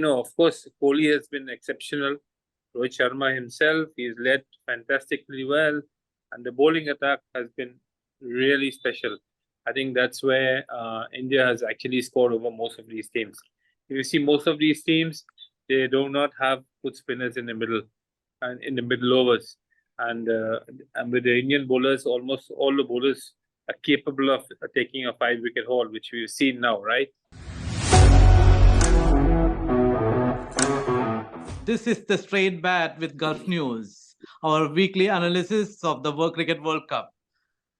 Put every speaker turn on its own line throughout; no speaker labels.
of course, Kohli has been exceptional. Rohit Sharma himself, he's led fantastically well, and the bowling attack has been really special. I think that's where India has actually scored over most of these teams. If you see most of these teams, they do not have good spinners in the middle and in the middle overs. And with the Indian bowlers, almost all the bowlers are capable of taking a 5-wicket haul, which we've seen now, right?
This is the Straight Bat with Gulf News, our weekly analysis of the World Cricket World Cup.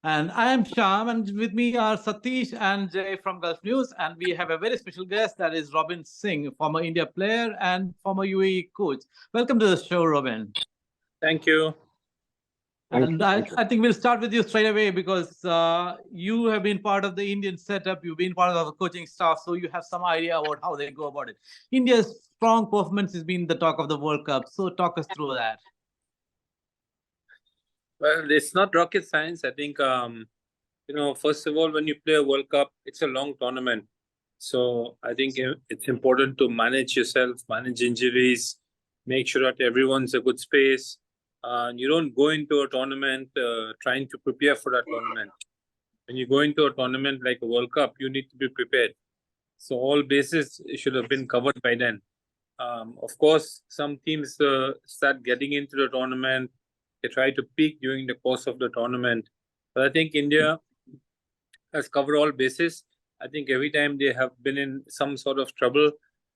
And I am Sham, and with me are Satish and Jay from Gulf News. And we have a very special guest, that is Robin Singh, former India player and former UAE coach. Welcome to the show, Robin.
Thank you.
And I think we'll start with you straight away because you have been part of the Indian setup. You've been part of the coaching staff, so you have some idea about how they go about it. India's strong performance has been the talk of the World Cup. So talk us through that.
Well, it's not rocket science. I think, first of all, when you play a World Cup, it's a long tournament. So I think it's important to manage yourself, manage injuries, make sure that everyone's a good space. You don't go into a tournament trying to prepare for that tournament. When you go into a tournament like a World Cup, you need to be prepared. So all bases should have been covered by then. Of course, some teams start getting into the tournament. They try to peak during the course of the tournament. But I think India has covered all bases. I think every time they have been in some sort of trouble,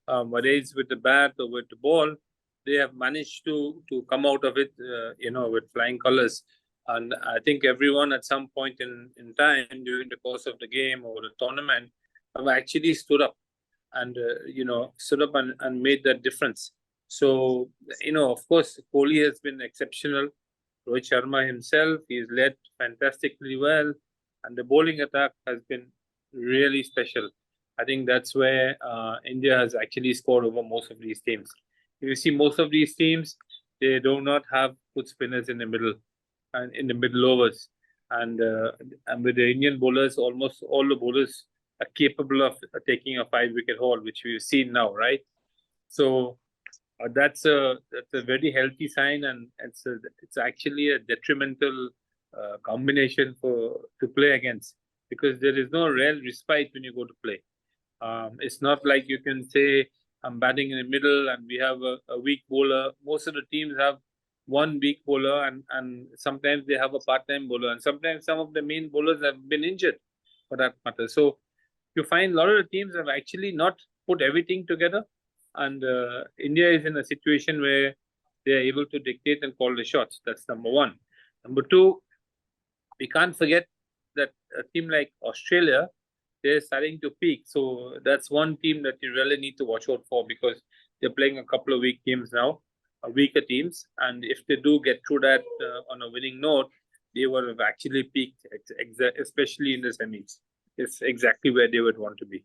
whether it's with the bat or with the ball, they have managed to come out of it, with flying colors. And I think everyone at some point in time during the course of the game or the tournament have actually stood up and, and made that difference. So, of course, Kohli has been exceptional. Rohit Sharma himself, he's led fantastically well. And the bowling attack has been really special. I think that's where India has actually scored over most of these teams. If you see most of these teams, they do not have good spinners in the middle and in the middle overs. And with the Indian bowlers, almost all the bowlers are capable of taking a 5-wicket haul, which we've seen now, right? So that's a very healthy sign, and it's actually a detrimental combination to play against, because there is no real respite when you go to play. It's not like you can say, I'm batting in the middle and we have a weak bowler. Most of the teams have one weak bowler, and sometimes they have a part-time bowler, and sometimes some of the main bowlers have been injured for that matter. So you find a lot of the teams have actually not put everything together, and India is in a situation where they are able to dictate and call the shots. That's number one. Number two, we can't forget that a team like Australia, they're starting to peak. So that's one team that you really need to watch out for, because they're playing a couple of weak games now, weaker teams. And if they do get through that on a winning note, they would have actually peaked, especially in the semis. It's exactly where they would want to be.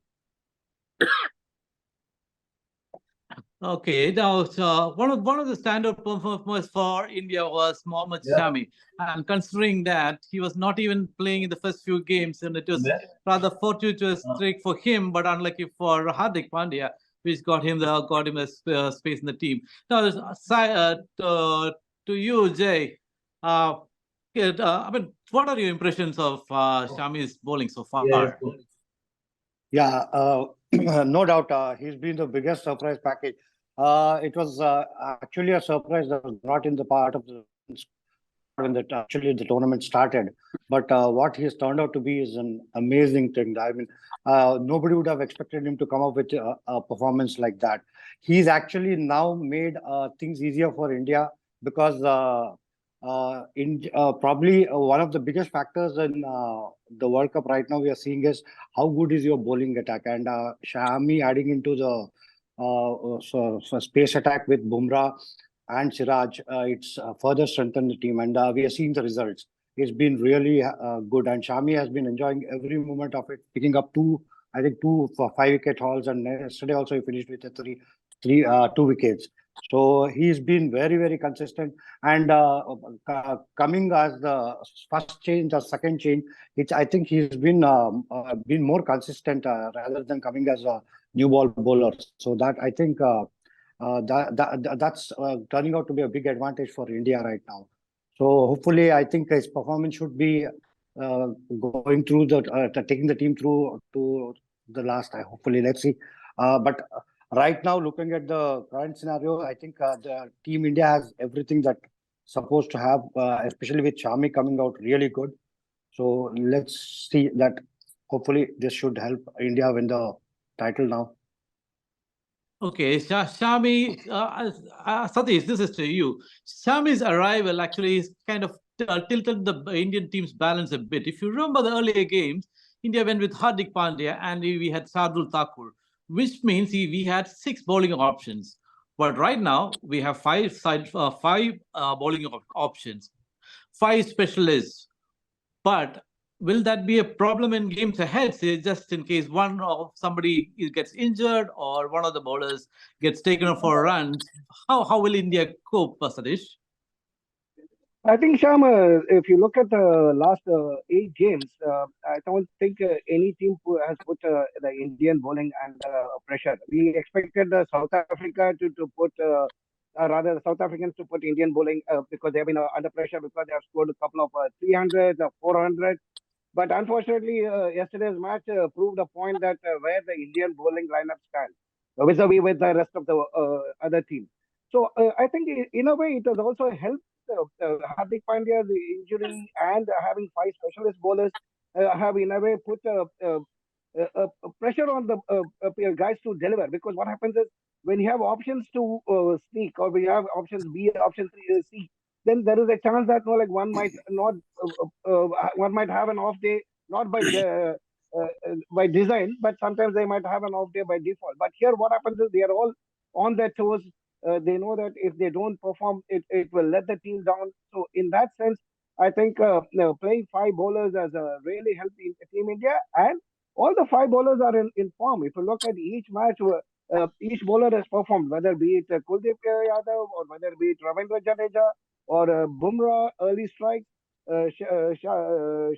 Okay, now one of the standout performers for India was Mohammad Shamis, and considering that he was not even playing in the first few games, and it was rather fortuitous streak for him, but unlucky for Hardik Pandya, which got him a space in the team. Now, to you, Jay, I mean, what are your impressions of Shamis' bowling so far?
No doubt, he's been the biggest surprise package. It was actually a surprise that was not in the part of the when actually the tournament started. But what he's turned out to be is an amazing thing. I mean, nobody would have expected him to come up with a performance like that. He's actually now made things easier for India, because probably one of the biggest factors in the World Cup right now we are seeing is how good is your bowling attack, and Shami adding into the space attack with Bumrah and Siraj, it's further strengthened the team, and we are seeing the results. It's been really good, and Shami has been enjoying every moment of it, picking up two 5-wicket hauls, and yesterday also he finished with 2 wickets. So he's been very, very consistent. And coming as the first change or second change, I think he's been more consistent rather than coming as a new ball bowler. So that I think that's turning out to be a big advantage for India right now. So hopefully, I think his performance should be going through taking the team through to the last. Hopefully, let's see. But right now, looking at the current scenario, I think the team India has everything that supposed to have, especially with Shami coming out really good. So let's see that. Hopefully, this should help India win the title now.
Okay, Shami, Satish, this is to you. Shami's arrival actually is kind of tilted the Indian team's balance a bit. If you remember the earlier games, India went with Hardik Pandya and we had Shardul Thakur, which means we had 6 bowling options. But right now, we have 5 bowling options, 5 specialists. But will that be a problem in games ahead, say, just in case one of somebody gets injured or one of the bowlers gets taken off for runs? How will India cope, Satish?
I think, Sham, if you look at the last 8 games, I don't think any team has put the Indian bowling under pressure. We expected South Africa to put, rather the South Africans to put Indian bowling because they've been under pressure because they have scored a couple of 300s, 400. But unfortunately, yesterday's match proved a point that where the Indian bowling lineup stands vis-a-vis with the rest of the other team. So I think in a way it has also helped Hardik Pandya's injury and having 5 specialist bowlers have in a way put pressure on the guys to deliver. Because what happens is when you have options to sneak or when you have options B, option C, then there is a chance that one might not one might have an off day, not by design, but sometimes they might have an off day by default. But here what happens is they are all on their toes. They know that if they don't perform, it will let the team down. So in that sense, I think playing 5 bowlers has really helped Team India, and all the 5 bowlers are in form. If you look at each match, each bowler has performed, whether be it Kuldeep Yadav or whether be it Ravindra Jadeja or Bumrah early strikes,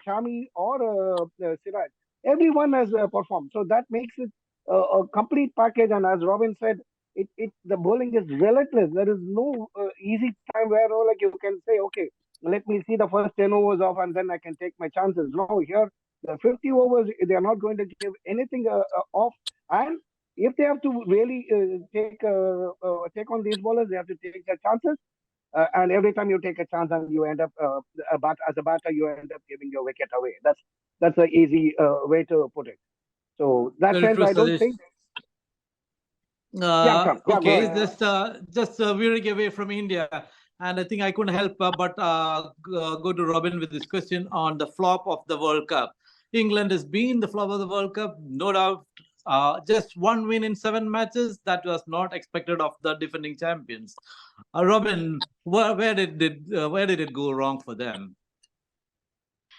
Shami or Siraj. Everyone has performed. So that makes it a complete package. And as Robin said, the bowling is relentless. There is no easy time where you can say, okay, let me see the first 10 overs off and then I can take my chances. No, here the 50 overs they are not going to give anything off. And if they have to really take on these bowlers, they have to take their chances. And every time you take a chance and you end up as a batter, you end up giving your wicket away. That's an easy way to put it. So that sense, I don't think.
Okay, just veering away from India, and I think I couldn't help but go to Robin with this question on the flop of the World Cup. England has been the flop of the World Cup, no doubt. Just 1 win in 7 matches. That was not expected of the defending champions. Robin, where did it go wrong for them?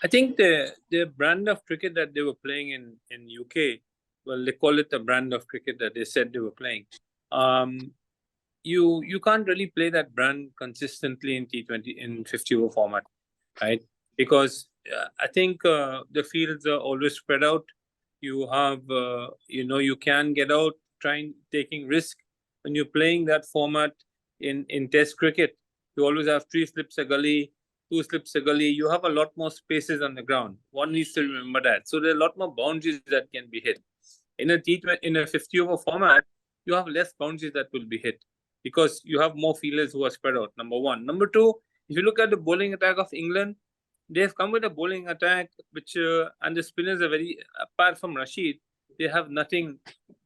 I think the brand of cricket that they were playing in UK, well, they call it the brand of cricket that they said they were playing. You can't really play that brand consistently in T20 in 50 over format, right? Because I think the fields are always spread out. You have you can get out taking risk when you're playing that format in Test cricket. You always have 3 slips a gully, 2 slips a gully. You have a lot more spaces on the ground. One needs to remember that. So there are a lot more boundaries that can be hit. In a 50 over format, you have less boundaries that will be hit because you have more fielders who are spread out. Number 1. Number 2, if you look at the bowling attack of England, they have come with a bowling attack which and the spinners are very, apart from Rashid, they have nothing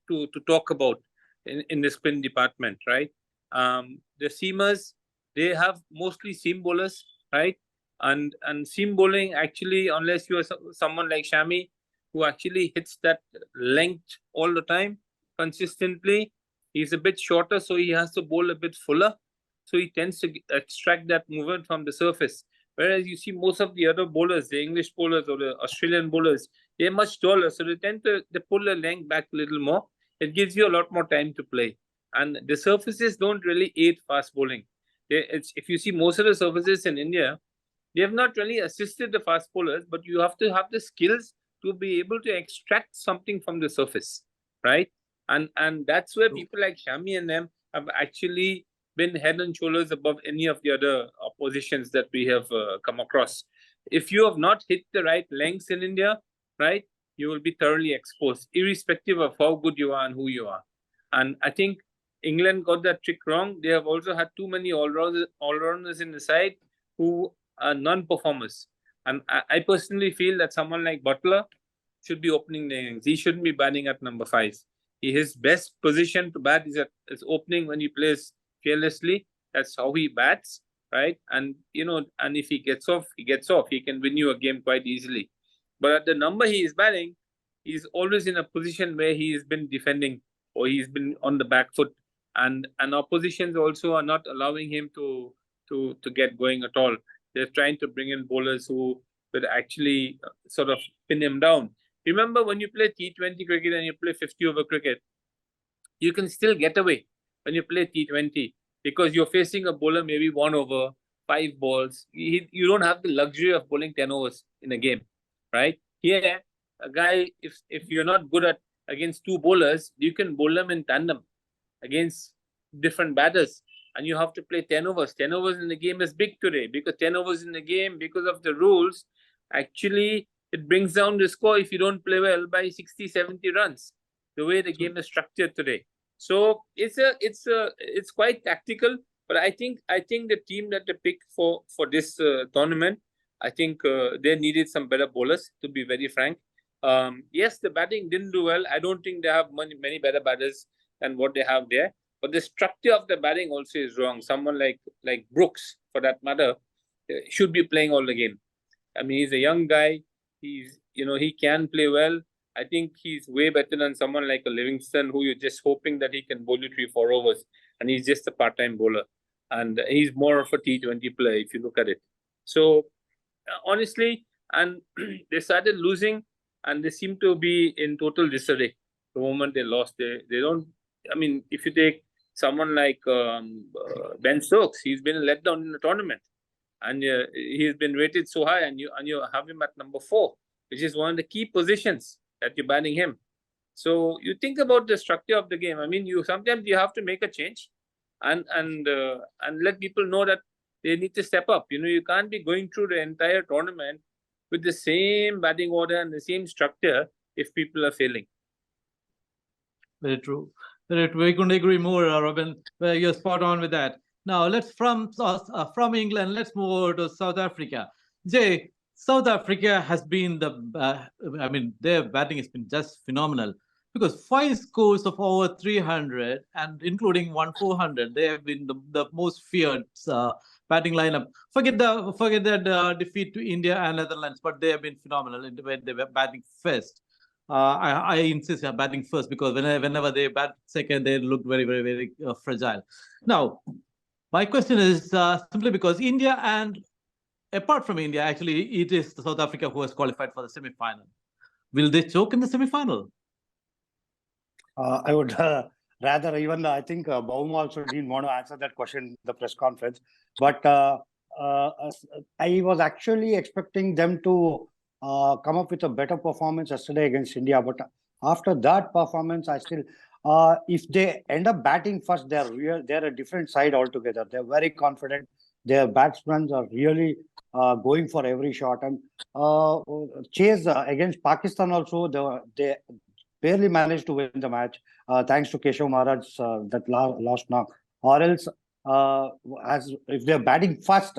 to talk about in the spin department, right? The seamers, they have mostly seam bowlers, right? And seam bowling actually, unless you are someone like Shami who actually hits that length all the time consistently, he's a bit shorter, so he has to bowl a bit fuller. So he tends to extract that movement from the surface. Whereas you see most of the other bowlers, the English bowlers or the Australian bowlers, they're much taller. So they pull the length back a little more. It gives you a lot more time to play. and the surfaces don't really aid fast bowling. If you see most of the surfaces in India, they have not really assisted the fast bowlers, but you have to have the skills to be able to extract something from the surface, right? And that's where people like Shami and them have actually been head and shoulders above any of the other oppositions that we have come across. If you have not hit the right lengths in India, right, you will be thoroughly exposed, irrespective of how good you are and who you are. And I think England got that trick wrong. They have also had too many all-rounders in the side who are non-performers. And I personally feel that someone like Butler should be opening the innings. He shouldn't be batting at number 5. His best position to bat is opening when he plays fearlessly. That's how he bats, right? And and if he gets off, he gets off. He can win you a game quite easily. But at the number he is batting, he's always in a position where he has been defending or he's been on the back foot, and oppositions also are not allowing him to get going at all. They're trying to bring in bowlers who would actually sort of pin him down. Remember, when you play T20 cricket and you play 50-over cricket, you can still get away when you play T20 because you're facing a bowler maybe 1 over, 5 balls. You don't have the luxury of bowling 10 overs in a game, right? Here, a guy, if you're not good at against 2 bowlers, you can bowl them in tandem against different batters, and you have to play 10 overs. 10 overs in the game is big today because 10 overs in the game, because of the rules, actually it brings down the score if you don't play well by 60, 70 runs, the way the game is structured today. So it's quite tactical, but I think the team that they picked for this tournament, I think they needed some better bowlers, to be very frank. Yes, the batting didn't do well. I don't think they have many better batters than what they have there. But the structure of the batting also is wrong. Someone like Brooks, for that matter, should be playing all the game. I mean, he's a young guy. He can play well. I think he's way better than someone like a Livingston, who you're just hoping that he can bowl you 3-4 overs, and he's just a part-time bowler. And he's more of a T20 player if you look at it. So honestly, and they started losing, and they seem to be in total disarray the moment they lost. They don't. I mean, if you take someone like Ben Stokes, he's been let down in the tournament, and he's been rated so high, and you have him at number 4, which is one of the key positions that you're batting him. So you think about the structure of the game. I mean, sometimes you have to make a change, and let people know that they need to step up. You can't be going through the entire tournament with the same batting order and the same structure if people are failing.
Very true. We couldn't agree more, Robin. You're spot on with that. Now, let's from England, let's move over to South Africa. Jay, South Africa has been their batting has been just phenomenal, because 5 scores of over 300 and including 1 400, they have been the most feared batting lineup. Forget that defeat to India and Netherlands, but they have been phenomenal when they were batting first. I insist on batting first, because whenever they bat second, they look very, very, very fragile. Now, my question is simply because India, and apart from India, actually, it is South Africa who has qualified for the semi-final. Will they choke in the semi-final?
I would rather, even I think Baum also didn't want to answer that question in the press conference. But I was actually expecting them to come up with a better performance yesterday against India. But after that performance, I still, if they end up batting first, they're a different side altogether. They're very confident. Their batsmen are really going for every shot. And chase against Pakistan also, they barely managed to win the match, thanks to Keshav Maharaj, that last knock. Or else, if they're batting fast,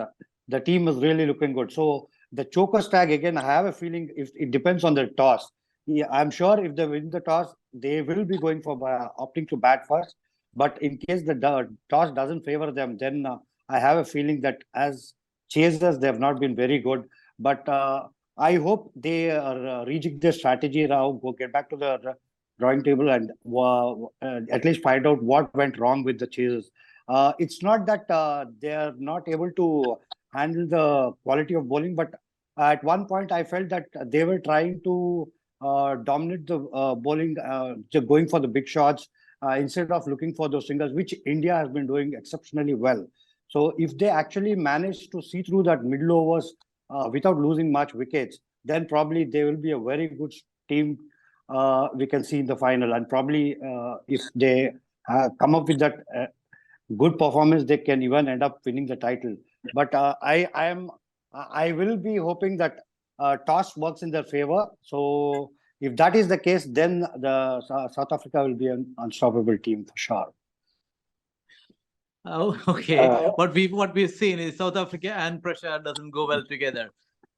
the team is really looking good. So the chokers tag, again, I have a feeling it depends on the toss. Yeah, I'm sure if they win the toss, they will be going for opting to bat first. But in case the toss doesn't favor them, then I have a feeling that as chasers, they have not been very good. But I hope they rejig their strategy now, go get back to the drawing table and at least find out what went wrong with the chasers. It's not that they are not able to handle the quality of bowling, but at one point I felt that they were trying to dominate the bowling, going for the big shots, instead of looking for those singles, which India has been doing exceptionally well. So if they actually manage to see through that middle overs without losing much wickets, then probably they will be a very good team we can see in the final. And probably if they come up with that good performance, they can even end up winning the title. But I will be hoping that toss works in their favor. So if that is the case, then the South Africa will be an unstoppable team for sure.
Oh, okay. What we've seen is South Africa and Prussia doesn't go well together.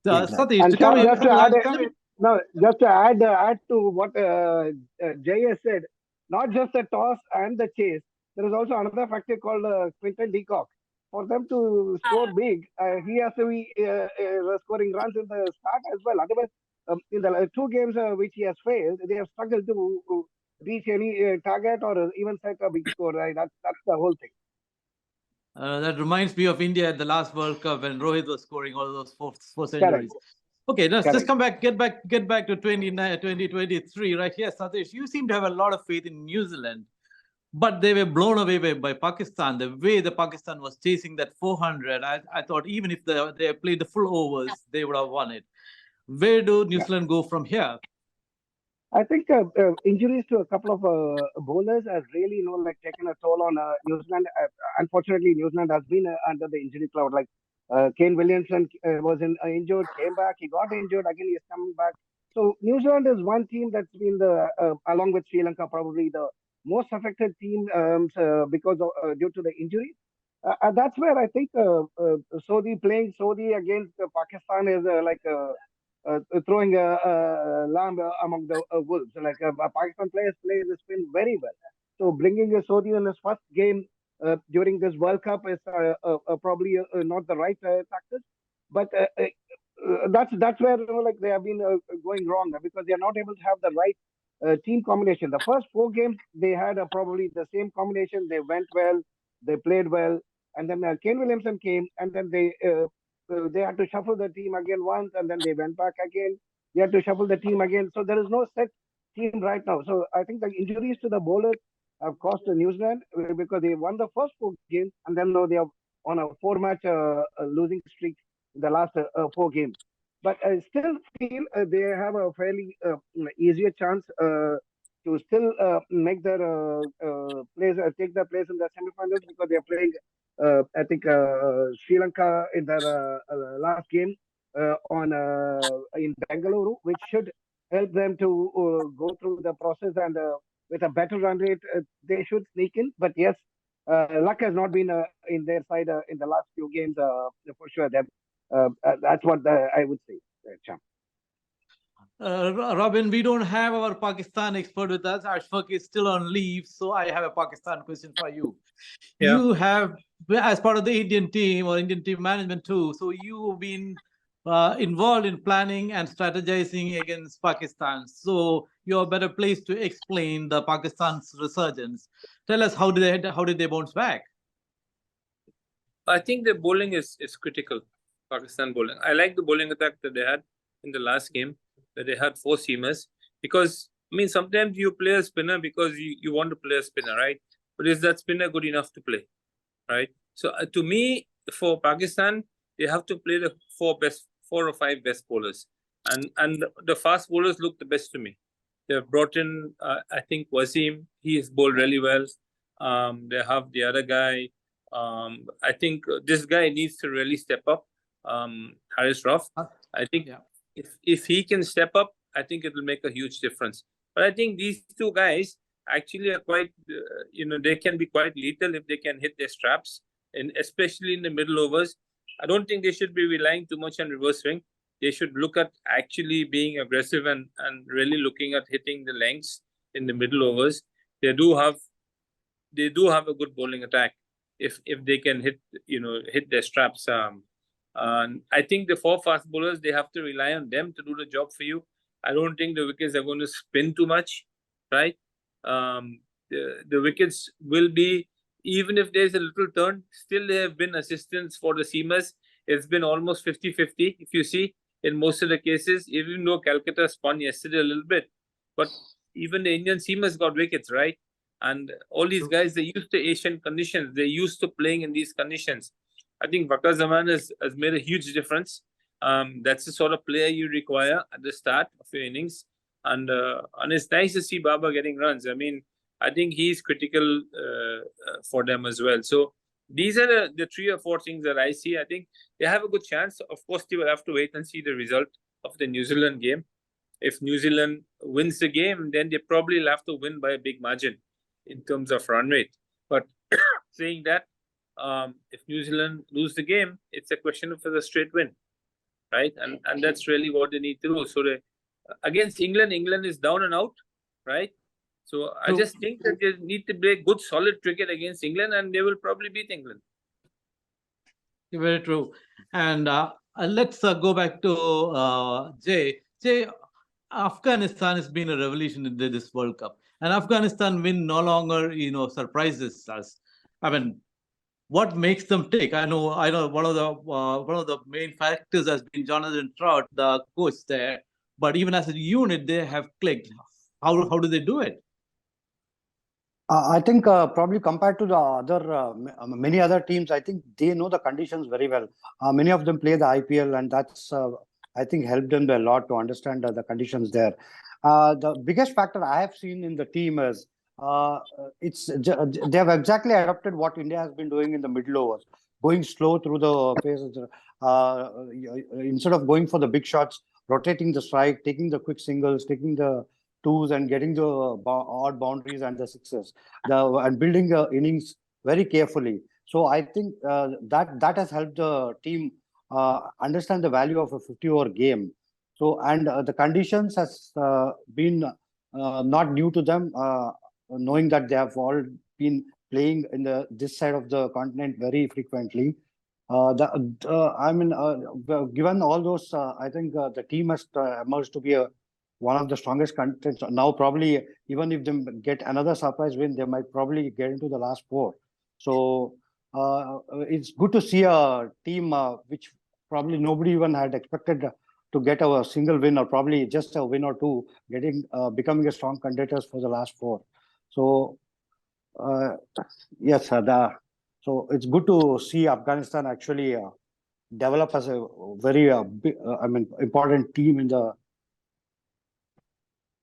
So,
Exactly.
Satish,
And
to come
Sham,
in,
just to add to what Jay has said, not just the toss and the chase, there is also another factor called Quinton de Kock. For them to score big, he has to be scoring runs in the start as well. Otherwise, in the two games which he has failed, they have struggled to reach any target or even set a big score. Right? That's the whole thing.
that reminds me of India at the last World Cup when Rohit was scoring all those four
Correct.
centuries. Okay, let's
Correct.
get back to 2023, right? Yes, Satish, you seem to have a lot of faith in New Zealand, but they were blown away by Pakistan. The way the Pakistan was chasing that 400, I thought even if they played the full overs, they would have won it. Where do New Zealand go from here?
I think injuries to a couple of bowlers has really, taken a toll on New Zealand. Unfortunately, New Zealand has been under the injury cloud. Like Kane Williamson was injured, came back, he got injured, again he is coming back. So New Zealand is one team that's been along with Sri Lanka, probably the most affected team because of due to the injuries. That's where I think playing Saudi against Pakistan is throwing a lamb among the wolves. Like Pakistan players play the spin very well. So bringing a Saudi in his first game during this World Cup is probably not the right tactic. But that's where they have been going wrong because they are not able to have the right team combination. The first four games they had probably the same combination. They went well, they played well, and then Kane Williamson came, and then they had to shuffle the team again once, and then they went back again. They had to shuffle the team again. So there is no set team right now. So I think the injuries to the bowlers have cost New Zealand because they won the first four games, and then they are on a four-match losing streak in the last four games. But I still feel they have a fairly easier chance to still make their place, take their place in the semifinals because they are playing. I think Sri Lanka in their last game in Bengaluru, which should help them to go through the process and with a better run rate, they should sneak in. But yes, luck has not been in their side in the last few games for sure. That's what I would say, Champ.
Robin, we don't have our Pakistan expert with us. Ashfaq is still on leave, so I have a Pakistan question for you. Yeah. You have, as part of the Indian team or Indian team management too, so you've been involved in planning and strategizing against Pakistan. So you're better placed to explain the Pakistan's resurgence. Tell us how did they bounce back?
I think the bowling is critical. Pakistan bowling. I like the bowling attack that they had in the last game. That they had four seamers, because sometimes you play a spinner because you want to play a spinner, right? But is that spinner good enough to play, right? So to me, for Pakistan, they have to play the four or five best bowlers, and the fast bowlers look the best to me. They've brought in, I think, Wasim. He has bowled really well. They have the other guy. I think this guy needs to really step up. Haris Rauf. I think. Yeah. If he can step up, I think it will make a huge difference. But I think these two guys actually are quite, they can be quite lethal if they can hit their straps, and especially in the middle overs. I don't think they should be relying too much on reverse swing. They should look at actually being aggressive and really looking at hitting the lengths in the middle overs. They do have a good bowling attack if they can hit their straps. I think the four fast bowlers, they have to rely on them to do the job for you. I don't think the wickets are going to spin too much, right? The wickets will be, even if there's a little turn, still there have been assistance for the seamers. It's been almost 50-50, if you see, in most of the cases, even though Calcutta spun yesterday a little bit. But even the Indian seamers got wickets, right? And all these guys, they used to Asian conditions. They're used to playing in these conditions. I think Waqar Zaman has made a huge difference. That's the sort of player you require at the start of your innings. And it's nice to see Baba getting runs. I mean, I think he's critical for them as well. So these are the 3 or 4 things that I see. I think they have a good chance. Of course, they will have to wait and see the result of the New Zealand game. If New Zealand wins the game, then they probably will have to win by a big margin in terms of run rate. But saying that, if New Zealand lose the game, it's a question of a straight win, right? And that's really what they need to do. So against England is down and out, right? So I just think that they need to play good, solid cricket against England, and they will probably beat England.
Very true. And let's go back to Jay. Jay, Afghanistan has been a revolution in this World Cup, and Afghanistan win no longer, surprises us. I mean, what makes them tick? I know. One of the main factors has been Jonathan Trout, the coach there. But even as a unit, they have clicked. How do they do it?
I think probably compared to the other many other teams, I think they know the conditions very well. Many of them play the IPL, and that's I think helped them a lot to understand the conditions there. The biggest factor I have seen in the team is they have exactly adopted what India has been doing in the middle overs, going slow through the phases. Instead of going for the big shots, rotating the strike, taking the quick singles, taking the twos, and getting the odd boundaries and the sixes, and building the innings very carefully. So I think that has helped the team understand the value of a 50-over game. So, and the conditions has been not new to them, knowing that they have all been playing in this side of the continent very frequently. Given all those, I think the team has emerged to be one of the strongest contenders. Now, probably, even if they get another surprise win, they might probably get into the last 4. So it's good to see a team which probably nobody even had expected to get a single win, or probably just a win or 2, becoming a strong contenders for the last 4. So yes, so it's good to see Afghanistan actually develop as a very important team in the.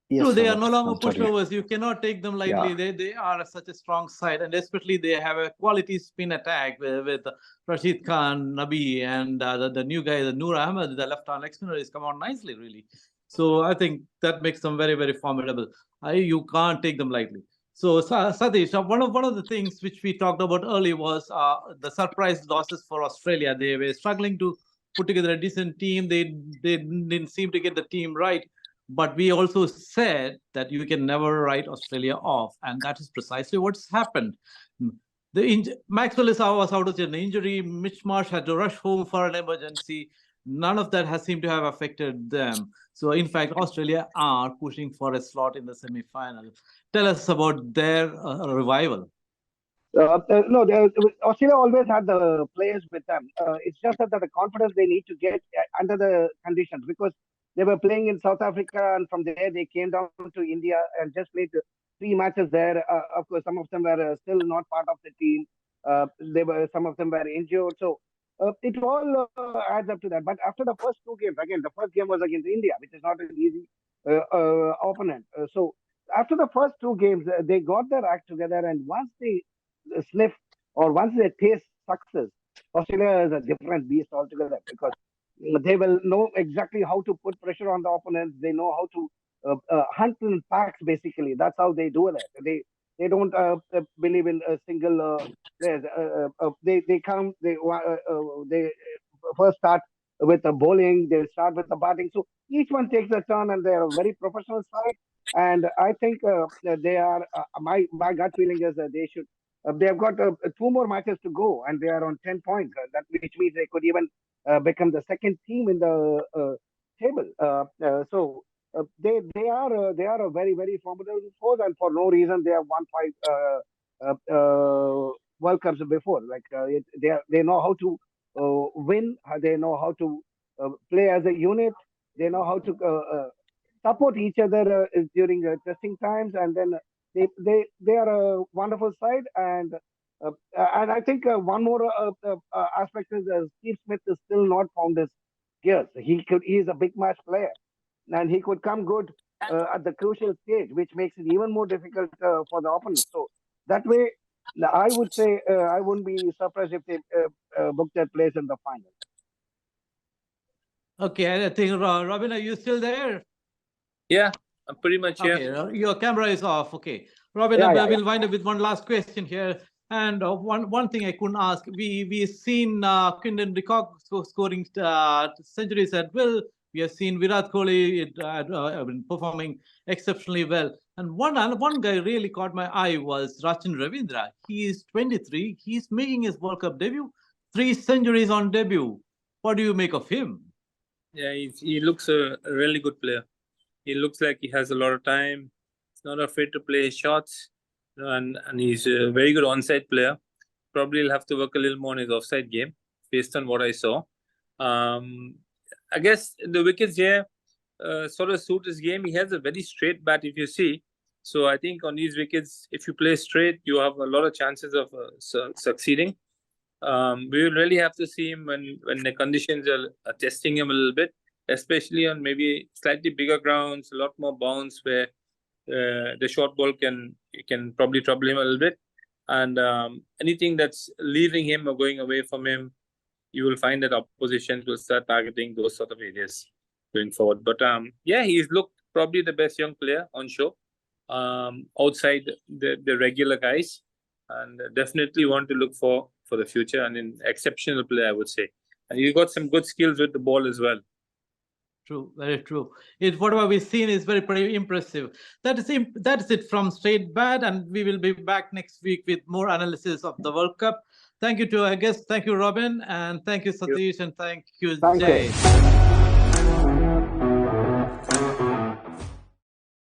Yes, so they are no longer pushovers. You cannot take them lightly. Yeah. They are such a strong side, and especially they have a quality spin attack with Rashid Khan, Nabi, and the new guy, the Noor Ahmed, the left-arm spinner, is come on nicely, really. So I think that makes them very, very formidable. You can't take them lightly. So Satish, one of the things which we talked about earlier was the surprise losses for Australia. They were struggling to put together a decent team. They didn't seem to get the team right. But we also said that you can never write Australia off, and that is precisely what's happened. Maxwell was out of an injury. Mitch Marsh had to rush home for an emergency. None of that has seemed to have affected them. So, in fact, Australia are pushing for a slot in the semi-final. Tell us about their revival.
No, Australia always had the players with them. It's just that the confidence they need to get under the conditions, because they were playing in South Africa, and from there they came down to India and just played 3 matches there. Of course, some of them were still not part of the team. Some of them were injured. So it all adds up to that. But after the first 2 games, again, the first game was against India, which is not an easy opponent. So after the first 2 games, they got their act together, and once they sniff, or once they taste success, Australia is a different beast altogether, because they will know exactly how to put pressure on the opponents. They know how to hunt in packs, basically. That's how they do it. They don't believe in a single players. They first start with the bowling. They start with the batting. So each one takes a turn, and they are a very professional side. And I think they are. My gut feeling is that they should. They have got 2 more matches to go, and they are on 10 points. Which means they could even become the second team in the table. So they are a very, very formidable force, and for no reason they have won 5 World Cups before. Like they know how to win. They know how to play as a unit. They know how to support each other during testing times, and then They are a wonderful side, and I think one more aspect is Steve Smith is still not found his gears. He is a big match player, and he could come good at the crucial stage, which makes it even more difficult for the opponent. So that way, I would say I wouldn't be surprised if they book their place in the final.
Okay, I think Robin, are you still there?
Yeah, I'm pretty much here.
Okay, your camera is off. Okay, Robin,
Yeah,
I will wind up with one last question here. And one thing I couldn't ask, we seen Quinton de Kock scoring centuries at will. We have seen Virat Kohli performing exceptionally well. And one guy really caught my eye was Rachin Ravindra. He is 23. He's making his World Cup debut. 3 centuries on debut. What do you make of him?
Yeah, he looks a really good player. He looks like he has a lot of time. He's not afraid to play his shots, and he's a very good onside player. Probably he'll have to work a little more on his offside game, based on what I saw. I guess the wickets here sort of suit his game. He has a very straight bat, if you see. So I think on these wickets, if you play straight, you have a lot of chances of succeeding. We will really have to see him when the conditions are testing him a little bit, especially on maybe slightly bigger grounds, a lot more bounce where the short ball can probably trouble him a little bit. And anything that's leaving him or going away from him, you will find that oppositions will start targeting those sort of areas going forward. But yeah, he's looked probably the best young player on show outside the regular guys, and definitely want to look for the future, and an exceptional player, I would say. And you got some good skills with the ball as well.
True, very true. Whatever we've seen is pretty impressive. That is it from Straight Bat, and we will be back next week with more analysis of the World Cup. Thank you to our guests. Thank you, Robin, and thank you, Satish, and thank you,
Thank
Jay.
you.